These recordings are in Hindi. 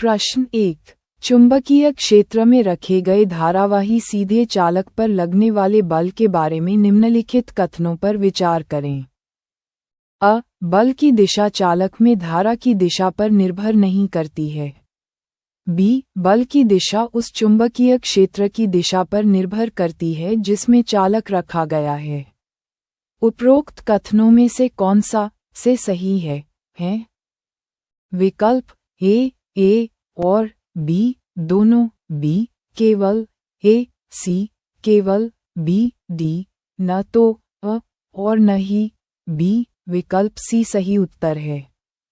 प्रश्न 1। चुंबकीय क्षेत्र में रखे गए धारावाही सीधे चालक पर लगने वाले बल के बारे में निम्नलिखित कथनों पर विचार करें। अ. बल की दिशा चालक में धारा की दिशा पर निर्भर नहीं करती है। बी. बल की दिशा उस चुंबकीय क्षेत्र की दिशा पर निर्भर करती है जिसमें चालक रखा गया है। उपरोक्त कथनों में से कौन सा से सही है? विकल्प ए और बी दोनों, बी केवल ए, सी केवल बी, डी न तो अ और न ही बी। विकल्प सी सही उत्तर है।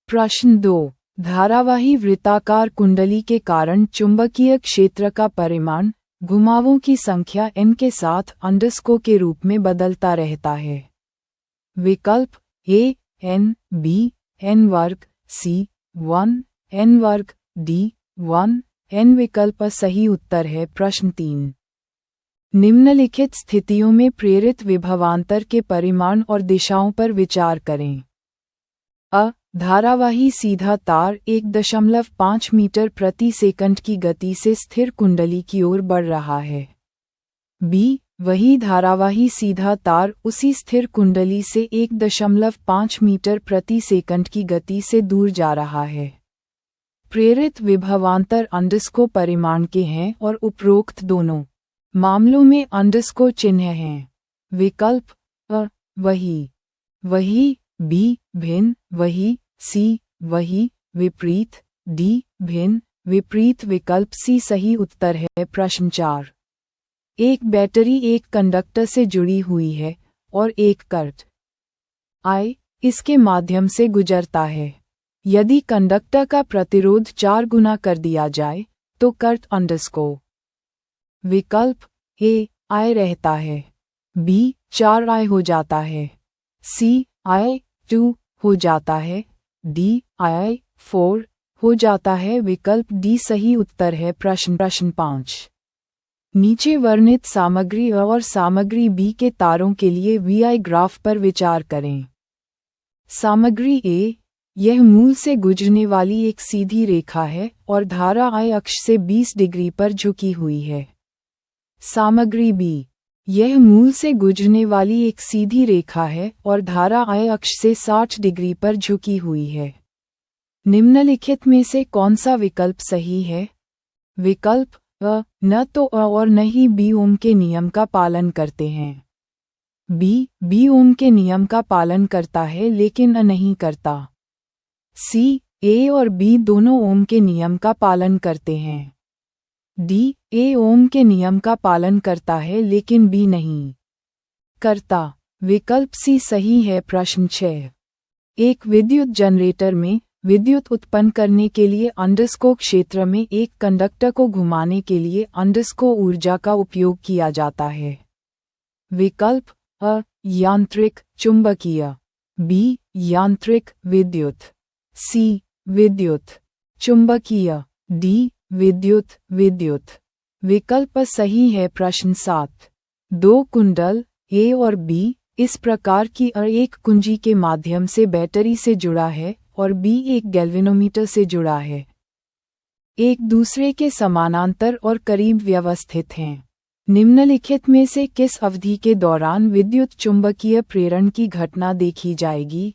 प्रश्न 2। धारावाही वृत्ताकार कुंडली के कारण चुंबकीय क्षेत्र का परिमाण घुमावों की संख्या n के साथ अंडरस्कोर के रूप में बदलता रहता है। विकल्प ए n, बी n वर्ग, सी 1 n वर्ग, डी 1 n। विकल्प सही उत्तर है। प्रश्न 3। निम्नलिखित स्थितियों में प्रेरित विभवांतर के परिमाण और दिशाओं पर विचार करें। अ. धारावाही सीधा तार 1.5 मीटर प्रति सेकंड की गति से स्थिर कुंडली की ओर बढ़ रहा है। बी. वही धारावाही सीधा तार उसी स्थिर कुंडली से 1.5 मीटर प्रति सेकंड की गति से दूर जा रहा है। प्रेरित विभवांतर अंडरस्कोर परिमाण के हैं और उपरोक्त दोनों मामलों में अंडरस्कोर चिन्ह हैं। विकल्प अ. वही, बी भिन्न, वही, सी वही, विपरीत, डी भिन्न, विपरीत। विकल्प सी सही उत्तर है। प्रश्न 4। एक बैटरी एक कंडक्टर से जुड़ी हुई है और एक करंट I इसके माध्यम से गुजरता है। यदि कंडक्टर का प्रतिरोध 4 गुना कर दिया जाए तो करंट अंडरस्कोर विकल्प ए I रहता है, बी 4I हो जाता है, सी I2 हो जाता है, डी I4 हो जाता है। विकल्प डी सही उत्तर है। प्रश्न 5। नीचे वर्णित सामग्री A और सामग्री B के तारों के लिए VI ग्राफ पर विचार करें। सामग्री A, यह मूल से गुजरने वाली एक सीधी रेखा है और धारा I अक्ष से 20 डिग्री पर झुकी हुई है। सामग्री B, यह मूल से गुजरने वाली एक सीधी रेखा है और धारा I अक्ष से 60 डिग्री पर झुकी हुई है। निम्नलिखित में से कौन सा विकल्प सही है? विकल्प अ. न तो अ और न ही बी ओम के नियम का पालन करते हैं। बी ओम के नियम का पालन करता है लेकिन अ नहीं करता। सी. ए और बी दोनों ओम के नियम का पालन करते हैं। डी. ए ओम के नियम का पालन करता है लेकिन बी नहीं करता। विकल्प सी सही है। प्रश्न 6। एक विद्युत जनरेटर में विद्युत उत्पन्न करने के लिए अंडरस्कोर क्षेत्र में एक कंडक्टर को घुमाने के लिए अंडरस्कोर ऊर्जा का उपयोग किया जाता है। विकल्प अ. यांत्रिक चुंबकीय, बी. यांत्रिक विद्युत, सी. विद्युत चुंबकीय, डी. विद्युत। विकल्प सही है। प्रश्न 7। 2 कुंडल ए और बी इस प्रकार की अ एक कुंजी के माध्यम से बैटरी से जुड़ा है और बी एक गैल्वेनोमीटर से जुड़ा है। एक दूसरे के समानांतर और करीब व्यवस्थित हैं। निम्नलिखित में से किस अवधि के दौरान विद्युत चुंबकीय प्रेरण की घटना देखी जाएगी?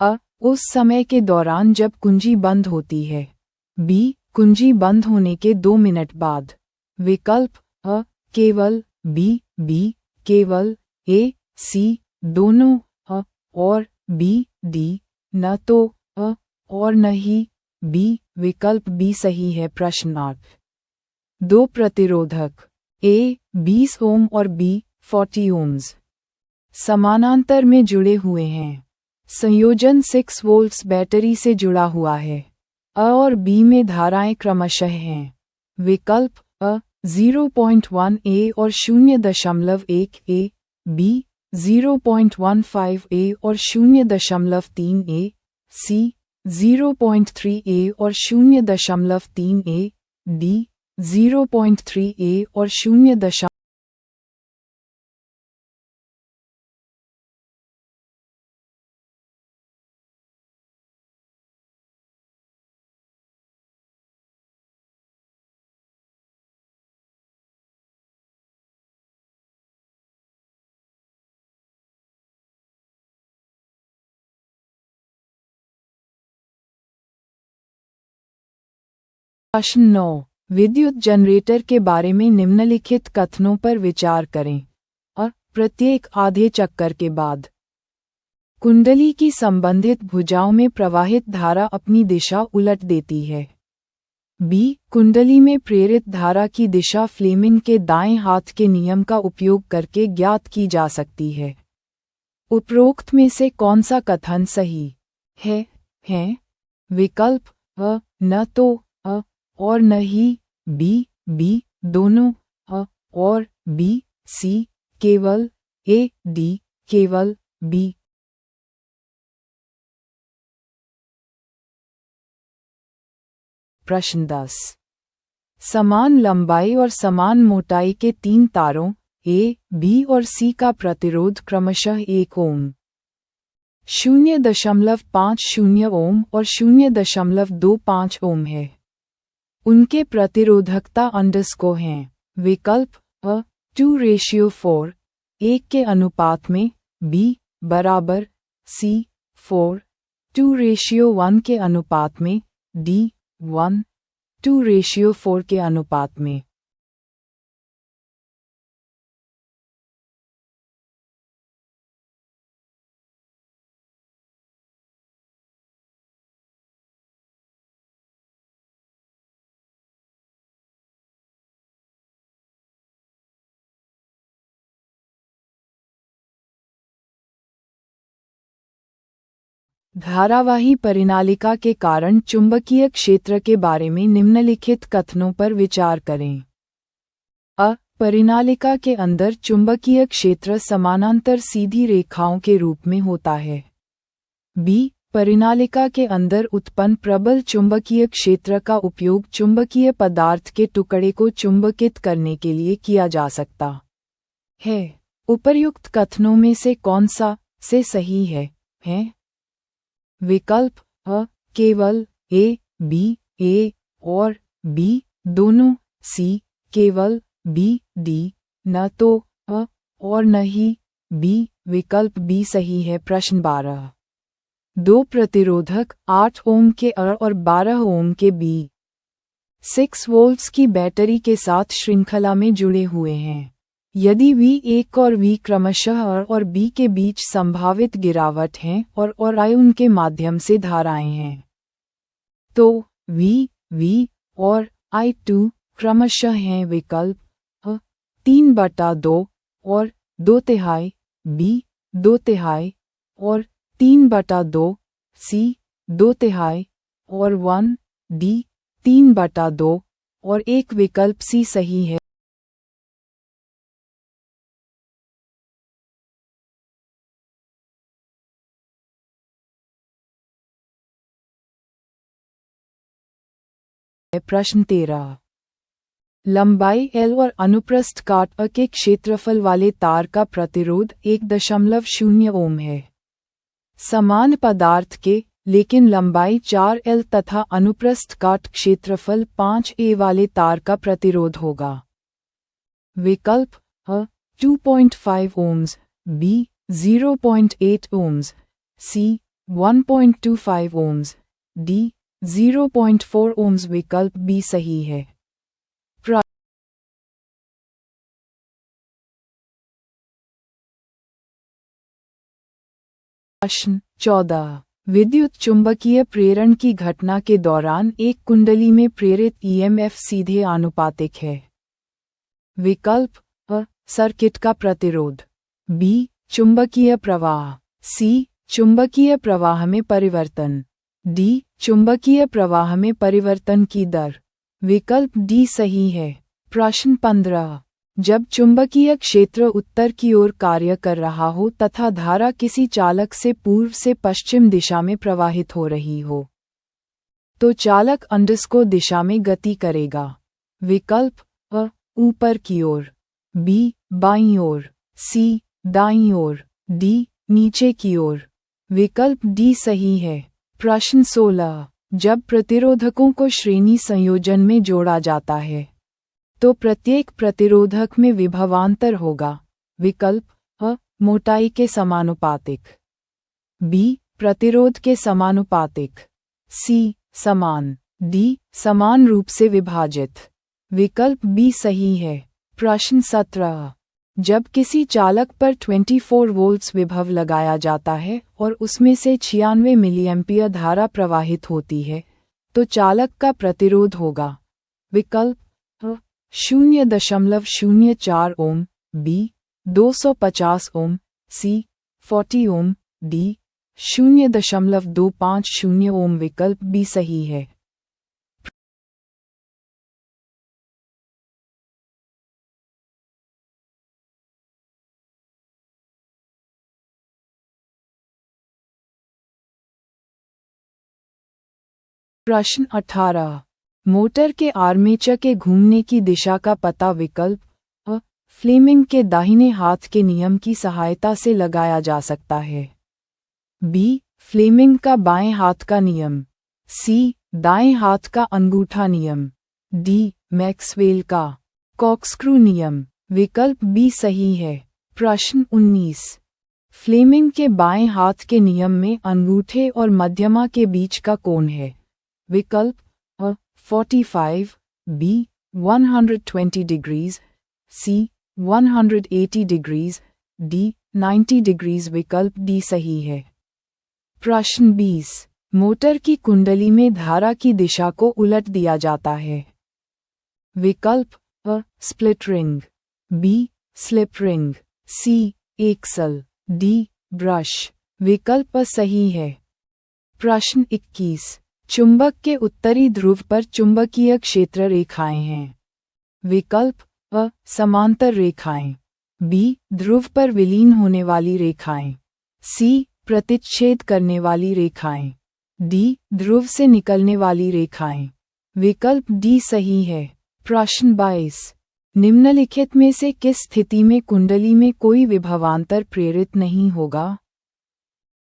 अ. उस समय के दौरान जब कुंजी बंद होती है, बी. कुंजी बंद होने के 2 मिनट बाद। विकल्प अ. केवल बी केवल, ए सी दोनों, अ और बी डी न तो अ और न ही बी। विकल्प बी सही है। प्रश्न 8। 2 प्रतिरोधक ए 20 ओम और बी 40 ओम्स समानांतर में जुड़े हुए हैं। संयोजन 6 वोल्ट्स बैटरी से जुड़ा हुआ है। अ और बी में धाराएं क्रमशः हैं। विकल्प अ. 0.1 ए और 0.1 ए, बी 0.15 ए और 0.3 ए, सी 0.3 ए और 0.3 ए, डी 0.3 ए और 0. प्रश्न 9। विद्युत जनरेटर के बारे में निम्नलिखित कथनों पर विचार करें। और प्रत्येक आधे चक्कर के बाद कुंडली की संबंधित भुजाओं में प्रवाहित धारा अपनी दिशा उलट देती है। बी। कुंडली में प्रेरित धारा की दिशा फ्लेमिंग के दाएं हाथ के नियम का उपयोग करके ज्ञात की जा सकती है। उपरोक्त में से कौन सा कथन सही है? विकल्प अ, न तो अ और न ही, बी दोनों, अ और बी, सी केवल ए, डी केवल बी। प्रश्न 10। समान लंबाई और समान मोटाई के 3 तारों ए, बी और सी का प्रतिरोध क्रमशः 1 ओम, 0.50 ओम और 0.25 ओम है। उनके प्रतिरोधकता अंडरस्को हैं। विकल्प अ 2:4 1 के अनुपात में, बी बराबर सी 4 2:1 के अनुपात में, डी 1 2:4 के अनुपात में। धारावाही परिनालिका के कारण चुंबकीय क्षेत्र के बारे में निम्नलिखित कथनों पर विचार करें। अ परिनालिका के अंदर चुंबकीय क्षेत्र समानांतर सीधी रेखाओं के रूप में होता है। बी परिनालिका के अंदर उत्पन्न प्रबल चुंबकीय क्षेत्र का उपयोग चुंबकीय पदार्थ के टुकड़े को चुंबकित करने के लिए किया जा सकता है। उपर्युक्त कथनों में से कौन सा से सही है? विकल्प अ केवल ए, बी और बी दोनों, सी केवल बी, डी न तो अ और न ही बी। विकल्प बी सही है। प्रश्न 12। 2 प्रतिरोधक 8 ओम के अ और 12 ओम के बी 6 वोल्ट्स की बैटरी के साथ श्रृंखला में जुड़े हुए हैं। यदि V1 और V क्रमशः अ और B के बीच संभावित गिरावट हैं और I उनके माध्यम से धाराएं हैं, तो V और I2 क्रमशः हैं। विकल्प अ 3/2 और 2/3, B 2/3 और 3/2, C 2/3 और 1, D 3/2 और 1। विकल्प सी सही है। प्रश्न 13। लंबाई L और अनुप्रस्थ काट A के क्षेत्रफल वाले तार का प्रतिरोध 1.0 ओम है। समान पदार्थ के, लेकिन लंबाई 4L तथा अनुप्रस्थ काट क्षेत्रफल 5A वाले तार का प्रतिरोध होगा। विकल्प अ 2.5 ohms, B 0.8 ohms, C 1.25 ohms, D 0.4 ohms. विकल्प बी सही है। प्रश्न 14। विद्युत चुंबकीय प्रेरण की घटना के दौरान एक कुंडली में प्रेरित ईएमएफ सीधे आनुपातिक है। विकल्प अ सर्किट का प्रतिरोध, बी चुंबकीय प्रवाह, सी चुंबकीय प्रवाह में परिवर्तन, डी चुंबकीय प्रवाह में परिवर्तन की दर। विकल्प डी सही है। प्रश्न 15। जब चुंबकीय क्षेत्र उत्तर की ओर कार्य कर रहा हो तथा धारा किसी चालक से पूर्व से पश्चिम दिशा में प्रवाहित हो रही हो, तो चालक अंडरस्को दिशा में गति करेगा। विकल्प अ ऊपर की ओर, बी बाईं ओर, सी दाईं ओर, डी नीचे की ओर। विकल्प डी सही है। प्रश्न 16। जब प्रतिरोधकों को श्रेणी संयोजन में जोड़ा जाता है, तो प्रत्येक प्रतिरोधक में विभवांतर होगा। विकल्प अ मोटाई के समानुपातिक, बी प्रतिरोध के समानुपातिक, सी समान, डी समान रूप से विभाजित। विकल्प बी सही है। प्रश्न 17। जब किसी चालक पर 24 वोल्ट्स विभव लगाया जाता है और उसमें से 96 मिलीएम्पियर धारा प्रवाहित होती है तो चालक का प्रतिरोध होगा। विकल्प अ 0.04 ओम, बी 250 ओम, सी 40 ओम, डी 0.250 ओम। विकल्प बी सही है। प्रश्न 18। मोटर के आर्मेचर के घूमने की दिशा का पता विकल्प अ फ्लेमिंग के दाहिने हाथ के नियम की सहायता से लगाया जा सकता है, बी फ्लेमिंग का बाएं हाथ का नियम, सी दाएं हाथ का अंगूठा नियम, डी मैक्सवेल का कॉर्कस्क्रू नियम। विकल्प बी सही है। प्रश्न 19। फ्लेमिंग के बाएं हाथ के नियम में अंगूठे और मध्यमा के बीच का कोण है। विकल्प अ 45, बी 120 डिग्रीज, सी 180 डिग्रीज, डी 90 डिग्रीज। विकल्प डी सही है। प्रश्न 20। मोटर की कुंडली में धारा की दिशा को उलट दिया जाता है। विकल्प अ split ring, B slip ring, C axle, D brush. विकल्प सही है। प्रश्न 21। चुंबक के उत्तरी ध्रुव पर चुंबकीय क्षेत्र रेखाएं हैं। विकल्प अ समांतर रेखाएं, बी ध्रुव पर विलीन होने वाली रेखाएं, सी प्रतिच्छेद करने वाली रेखाएं, डी ध्रुव से निकलने वाली रेखाएं। विकल्प डी सही है। प्रश्न 22। निम्नलिखित में से किस स्थिति में कुंडली में कोई विभवांतर प्रेरित नहीं होगा?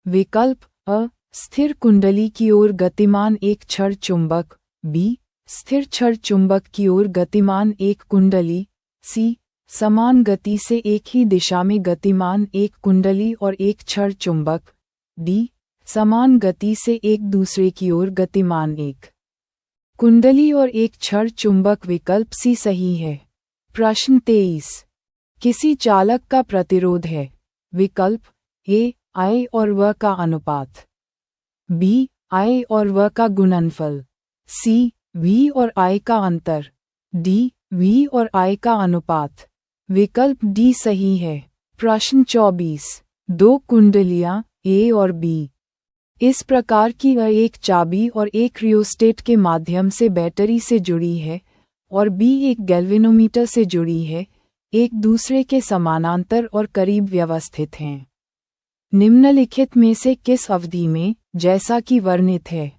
विकल्प अ स्थिर कुंडली की ओर गतिमान एक क्षण चुंबक, बी स्थिर क्षण चुंबक की ओर गतिमान एक कुंडली, सी समान गति से एक ही दिशा में गतिमान एक कुंडली और एक क्षण चुंबक, डी समान गति से एक दूसरे की ओर गतिमान एक कुंडली और एक क्षण चुंबक। विकल्प सी सही है। प्रश्न 23। किसी चालक का प्रतिरोध है। विकल्प ए आई और व का अनुपात, बी आई और व का गुणनफल, सी वी और आई का अंतर, डी वी और आई का अनुपात। विकल्प डी सही है। प्रश्न 24। दो कुंडलियां ए और बी इस प्रकार की एक चाबी और एक रियोस्टेट के माध्यम से बैटरी से जुड़ी है और बी एक गैल्वेनोमीटर से जुड़ी है, एक दूसरे के समानांतर और करीब व्यवस्थित हैं। निम्नलिखित में से किस अवधि में, जैसा कि वर्णित है,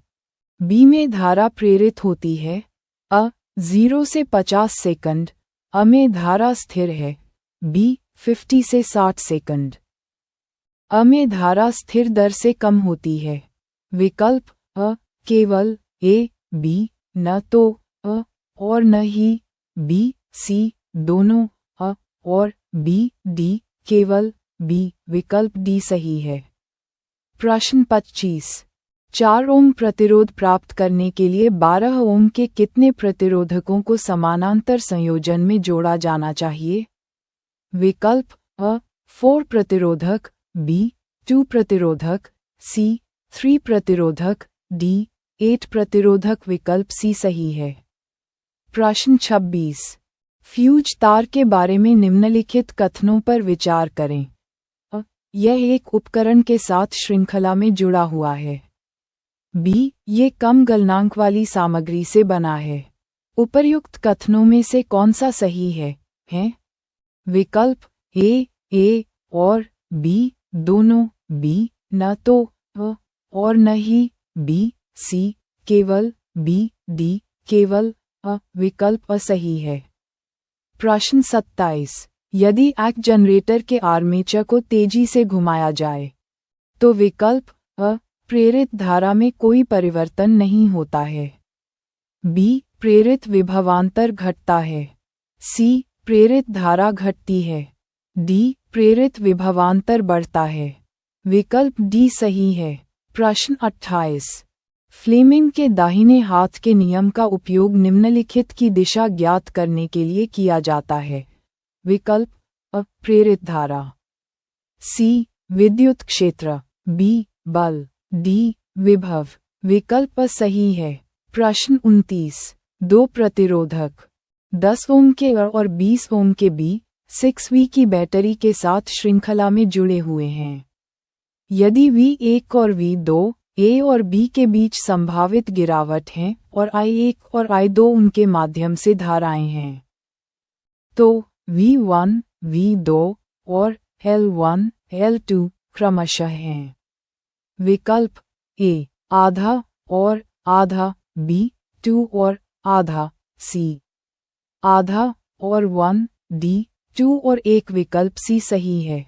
बी में धारा प्रेरित होती है? अ 0 से 50 सेकंड, अ में धारा स्थिर है, बी 50 से 60 सेकंड, अ में धारा स्थिर दर से कम होती है। विकल्प अ केवल ए बी, न तो अ और न ही बी, सी दोनों अ और बी, डी केवल बी। विकल्प डी सही है। प्रश्न 25। 4 ओम प्रतिरोध प्राप्त करने के लिए 12 ओम के कितने प्रतिरोधकों को समानांतर संयोजन में जोड़ा जाना चाहिए? विकल्प अ 4 प्रतिरोधक, बी 2 प्रतिरोधक, सी 3 प्रतिरोधक, डी 8 प्रतिरोधक। विकल्प सी सही है। प्रश्न 26। फ्यूज तार के बारे में निम्नलिखित कथनों पर विचार करें। अ यह एक उपकरण के साथ श्रृंखला में जुड़ा हुआ है, बी ये कम गलनांक वाली सामग्री से बना है। उपर्युक्त कथनों में से कौन सा सही है? विकल्प ए और बी दोनों, बी न तो अ और न ही बी, सी केवल बी, डी केवल अ। विकल्प अ सही है। प्रश्न 27। यदि एक जनरेटर के आर्मेचर को तेजी से घुमाया जाए तो विकल्प अ प्रेरित धारा में कोई परिवर्तन नहीं होता है, बी प्रेरित विभवांतर घटता है, सी प्रेरित धारा घटती है, डी प्रेरित विभवांतर बढ़ता है। विकल्प डी सही है। प्रश्न 28। फ्लेमिंग के दाहिने हाथ के नियम का उपयोग निम्नलिखित की दिशा ज्ञात करने के लिए किया जाता है। विकल्प अ प्रेरित धारा, सी विद्युत क्षेत्र, बी बल, डी विभव। विकल्प सही है। प्रश्न 29। दो प्रतिरोधक 10 ओम के अ और 20 ओम के बी 6V की बैटरी के साथ श्रृंखला में जुड़े हुए हैं। यदि V1 और V2 ए और बी के बीच संभावित गिरावट है और I1 और I2 उनके माध्यम से धाराएं हैं, तो V1, V2 और L1, L2 क्रमशः हैं। विकल्प ए आधा और आधा, बी 2 और आधा, सी आधा और 1, डी 2 और 1। विकल्प सी सही है।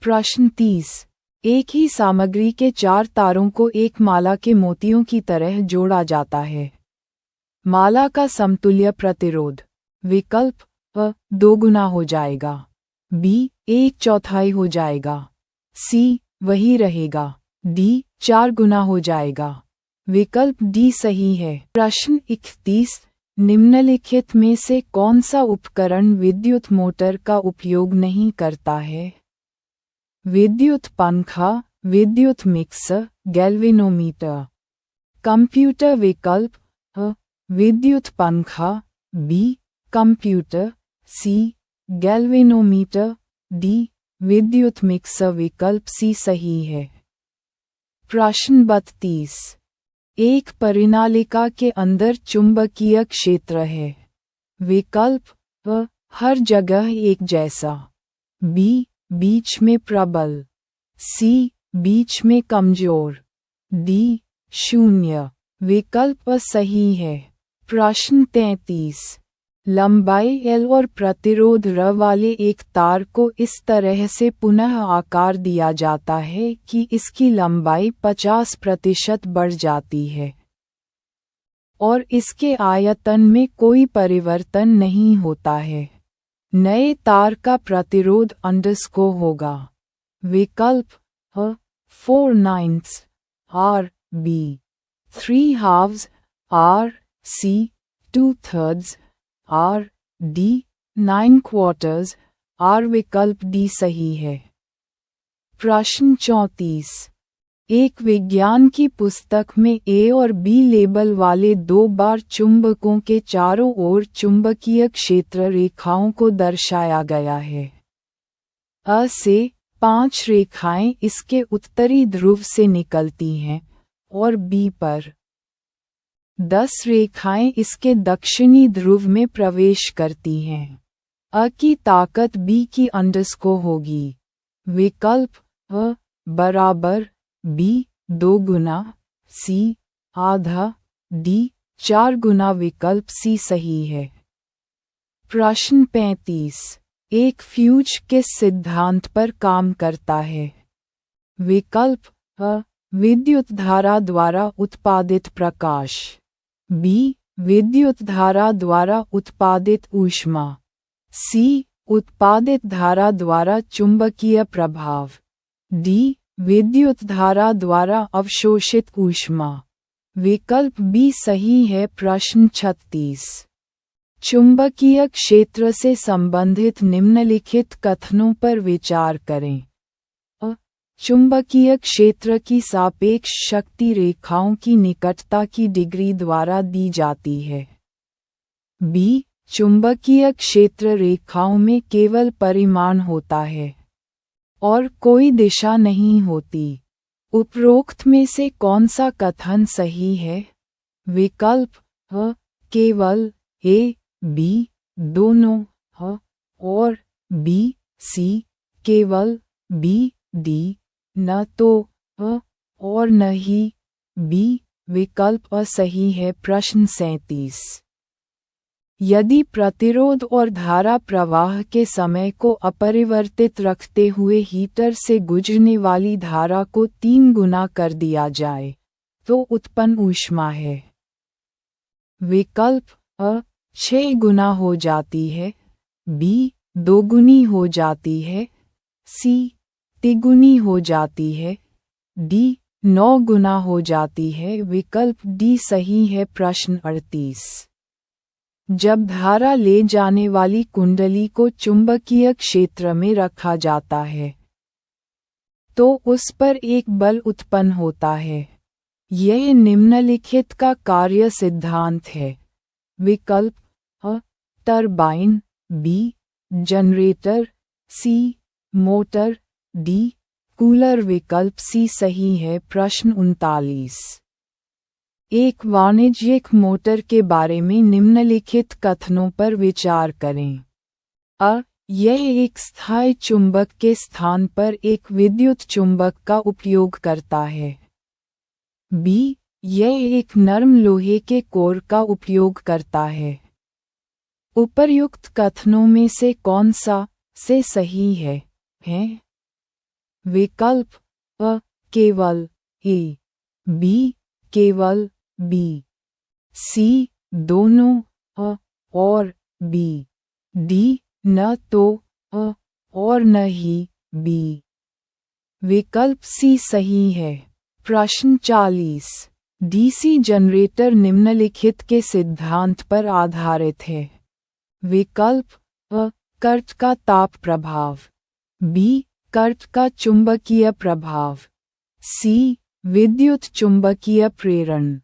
प्रश्न 30। एक ही सामग्री के 4 तारों को एक माला के मोतियों की तरह जोड़ा जाता है। माला का समतुल्य प्रतिरोध। विकल्प अ 2 गुना हो जाएगा, बी 1/4 हो जाएगा, सी वही रहेगा, डी 4 गुना हो जाएगा। विकल्प डी सही है। प्रश्न 31। निम्नलिखित में से कौन सा उपकरण विद्युत मोटर का उपयोग नहीं करता है? विद्युत पंखा, विद्युत मिक्सर, गैल्वेनोमीटर। कंप्यूटर। विकल्प अ विद्युत पंखा, बी कंप्यूटर, सी गैल्वेनोमीटर, डी विद्युत मिक्सर। विकल्प सी सही है। प्रश्न 32। एक परिनालिका के अंदर चुंबकीय क्षेत्र है। विकल्प अ हर जगह एक जैसा, बी बीच में प्रबल, सी बीच में कमजोर, डी 0। विकल्प सही है। प्रश्न 33। लंबाई L और प्रतिरोध R वाले एक तार को इस तरह से पुनः आकार दिया जाता है कि इसकी लंबाई 50% बढ़ जाती है और इसके आयतन में कोई परिवर्तन नहीं होता है। नए तार का प्रतिरोध अंडरस्को होगा। विकल्प अ 4/9 R, बी 3/2 R, सी 2/3 R, डी 9/4 R। विकल्प डी सही है। प्रश्न 34। एक विज्ञान की पुस्तक में ए और बी लेबल वाले 2 बार चुंबकों के चारों ओर चुंबकीय क्षेत्र रेखाओं को दर्शाया गया है। अ से 5 रेखाएं इसके उत्तरी ध्रुव से निकलती हैं और बी पर 10 रेखाएं इसके दक्षिणी ध्रुव में प्रवेश करती हैं। अ की ताकत बी की अंडरस्को होगी। विकल्प अ बराबर, बी 2 गुना, सी आधा, डी 4 गुना। विकल्प सी सही है। प्रश्न 35। एक फ्यूज किस सिद्धांत पर काम करता है? विकल्प अ विद्युत धारा द्वारा उत्पादित प्रकाश, बी विद्युत धारा द्वारा उत्पादित ऊष्मा, सी उत्पादित धारा द्वारा चुंबकीय प्रभाव, डी विद्युत धारा द्वारा अवशोषित ऊष्मा। विकल्प बी सही है। प्रश्न 36। चुंबकीय क्षेत्र से संबंधित निम्नलिखित कथनों पर विचार करें। अ चुंबकीय क्षेत्र की सापेक्ष शक्ति रेखाओं की निकटता की डिग्री द्वारा दी जाती है। बी चुंबकीय क्षेत्र रेखाओं में केवल परिमाण होता है और कोई दिशा नहीं होती। उपरोक्त में से कौन सा कथन सही है? विकल्प अ केवल ए बी दोनों, अ और बी सी केवल बी डी, न तो अ और न ही बी। विकल्प अ सही है। प्रश्न 37। यदि प्रतिरोध और धारा प्रवाह के समय को अपरिवर्तित रखते हुए हीटर से गुजरने वाली धारा को 3 गुना कर दिया जाए, तो उत्पन्न ऊष्मा है। विकल्प अ 6 गुना हो जाती है, बी 2 गुनी हो जाती है, सी 3 गुनी हो जाती है, डी 9 गुना हो जाती है। विकल्प डी सही है। प्रश्न 38। जब धारा ले जाने वाली कुंडली को चुंबकीय क्षेत्र में रखा जाता है तो उस पर एक बल उत्पन्न होता है। यह निम्नलिखित का कार्य सिद्धांत है। विकल्प अ टरबाइन, बी जनरेटर, सी मोटर, डी कूलर। विकल्प सी सही है। प्रश्न 39। एक वाणिज्यिक मोटर के बारे में निम्नलिखित कथनों पर विचार करें। अ यह एक स्थायी चुंबक के स्थान पर एक विद्युत चुंबक का उपयोग करता है। बी यह एक नरम लोहे के कोर का उपयोग करता है। उपर्युक्त कथनों में से कौन सा से सही है? विकल्प अ केवल ए, बी केवल बी, सी दोनों अ और बी, डी न तो अ और न ही बी। विकल्प सी सही है। प्रश्न 40। डीसी जनरेटर निम्नलिखित के सिद्धांत पर आधारित है। विकल्प अ करंट का ताप प्रभाव, बी करंट का चुंबकीय प्रभाव, सी विद्युत चुंबकीय प्रेरण,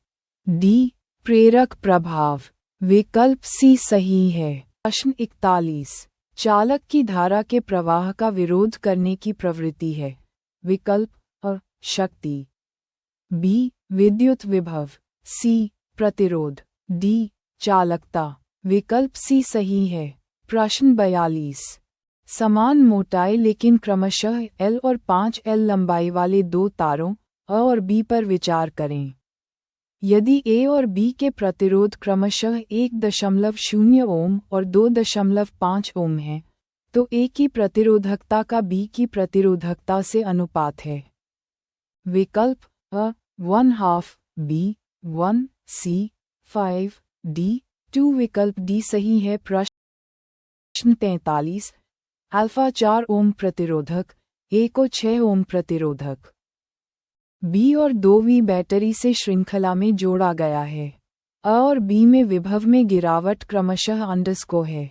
डी प्रेरक प्रभाव। विकल्प सी सही है। प्रश्न 41। चालक की धारा के प्रवाह का विरोध करने की प्रवृत्ति है। विकल्प अ शक्ति, बी विद्युत विभव, सी प्रतिरोध, डी चालकता। विकल्प सी सही है। प्रश्न 42। समान मोटाई लेकिन क्रमशः L और 5L लंबाई वाले दो तारों अ और बी पर विचार करें। यदि ए और बी के प्रतिरोध क्रमशः 1.0 ओम और 2.5 ओम हैं, तो ए की प्रतिरोधकता का बी की प्रतिरोधकता से अनुपात है। विकल्प अ 1/2, बी 1, सी 5, डी 2। विकल्प डी सही है। प्रश्न 43। अल्फा 4 ओम प्रतिरोधक, ए को 6 ओम प्रतिरोधक, बी और 2V बैटरी से श्रृंखला में जोड़ा गया है। अ और बी में विभव में गिरावट क्रमशः अंडरस्को है।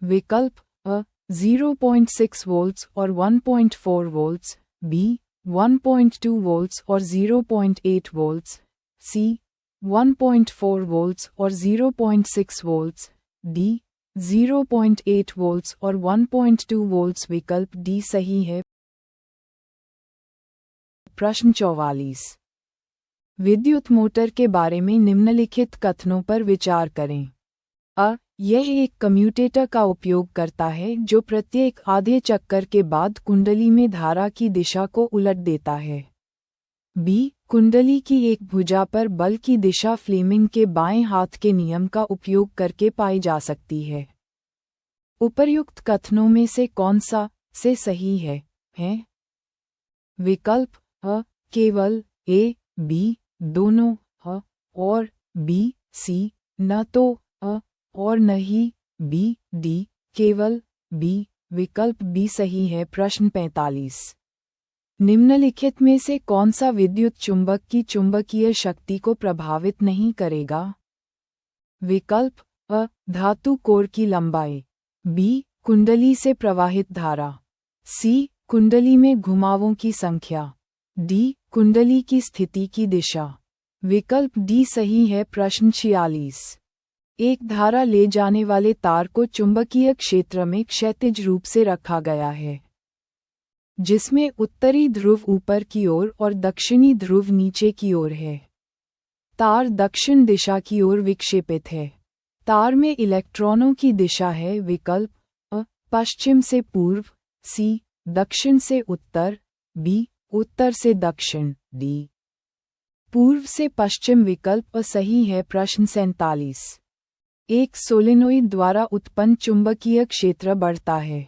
विकल्प अ 0.6 वोल्ट्स और 1.4 वोल्ट्स, बी 1.2 वोल्ट्स और 0.8 वोल्ट्स, सी 1.4 वोल्ट्स और 0.6 वोल्ट्स, डी 0.8 वोल्ट्स और 1.2 वोल्ट्स। विकल्प डी सही है। प्रश्न 44। विद्युत मोटर के बारे में निम्नलिखित कथनों पर विचार करें। अ यह एक कम्यूटेटर का उपयोग करता है जो प्रत्येक आधे चक्कर के बाद कुंडली में धारा की दिशा को उलट देता है। बी कुंडली की एक भुजा पर बल की दिशा फ्लेमिंग के बाएं हाथ के नियम का उपयोग करके पाई जा सकती है। उपर्युक्त कथनों में से कौन सा से सही है? विकल्प अ केवल ए, बी दोनों अ और बी, सी न तो अ और न ही बी, डी केवल बी। विकल्प बी सही है। प्रश्न 45। निम्नलिखित में से कौन सा विद्युत चुंबक की चुंबकीय शक्ति को प्रभावित नहीं करेगा? विकल्प अ धातु कोर की लंबाई, बी कुंडली से प्रवाहित धारा, सी कुंडली में घुमावों की संख्या, डी कुंडली की स्थिति की दिशा। विकल्प डी सही है। प्रश्न 46। एक धारा ले जाने वाले तार को चुंबकीय क्षेत्र में क्षैतिज रूप से रखा गया है, जिसमें उत्तरी ध्रुव ऊपर की ओर और दक्षिणी ध्रुव नीचे की ओर है। तार दक्षिण दिशा की ओर विक्षेपित है। तार में इलेक्ट्रॉनों की दिशा है। विकल्प अ पश्चिम से पूर्व, सी दक्षिण से उत्तर, बी उत्तर से दक्षिण, डी पूर्व से पश्चिम। विकल्प सही है। प्रश्न 47। एक सोलेनोइड द्वारा उत्पन्न चुंबकीय क्षेत्र बढ़ता है।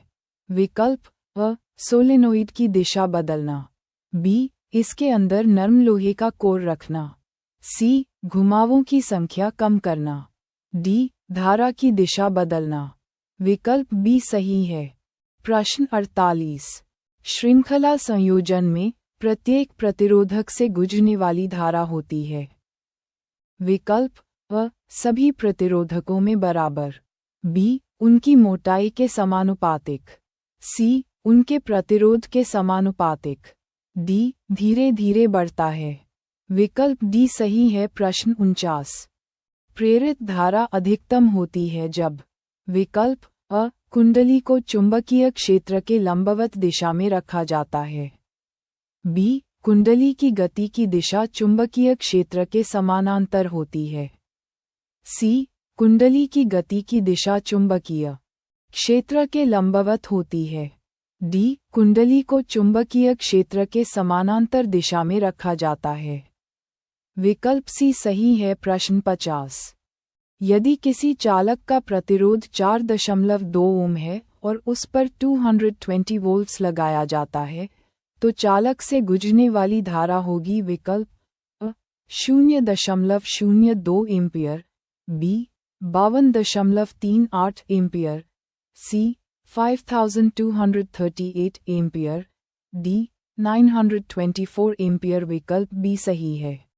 विकल्प अ सोलेनोइड की दिशा बदलना, बी इसके अंदर नरम लोहे का कोर रखना, सी घुमावों की संख्या कम करना, डी धारा की दिशा बदलना। विकल्प बी सही है। प्रश्न 48। श्रृंखला संयोजन में प्रत्येक प्रतिरोधक से गुजरने वाली धारा होती है। विकल्प अ सभी प्रतिरोधकों में बराबर, बी उनकी मोटाई के समानुपातिक, सी उनके प्रतिरोध के समानुपातिक, डी धीरे धीरे बढ़ता है। विकल्प डी सही है। प्रश्न 49। प्रेरित धारा अधिकतम होती है जब। विकल्प अ कुंडली को चुंबकीय क्षेत्र के लंबवत दिशा में रखा जाता है, बी कुंडली की गति की दिशा चुंबकीय क्षेत्र के समानांतर होती है, सी कुंडली की गति की दिशा चुंबकीय क्षेत्र के लंबवत होती है, डी कुंडली को चुंबकीय क्षेत्र के समानांतर दिशा में रखा जाता है। विकल्प सी सही है। प्रश्न 50। यदि किसी चालक का प्रतिरोध 4.2 ओम है और उस पर 220 वोल्ट्स लगाया जाता है तो चालक से गुजरने वाली धारा होगी। विकल्प अ 0.02 एम्पियर, बी 52.38 एम्पियर, सी 5238 एम्पियर, डी 924 एम्पियर। विकल्प बी सही है।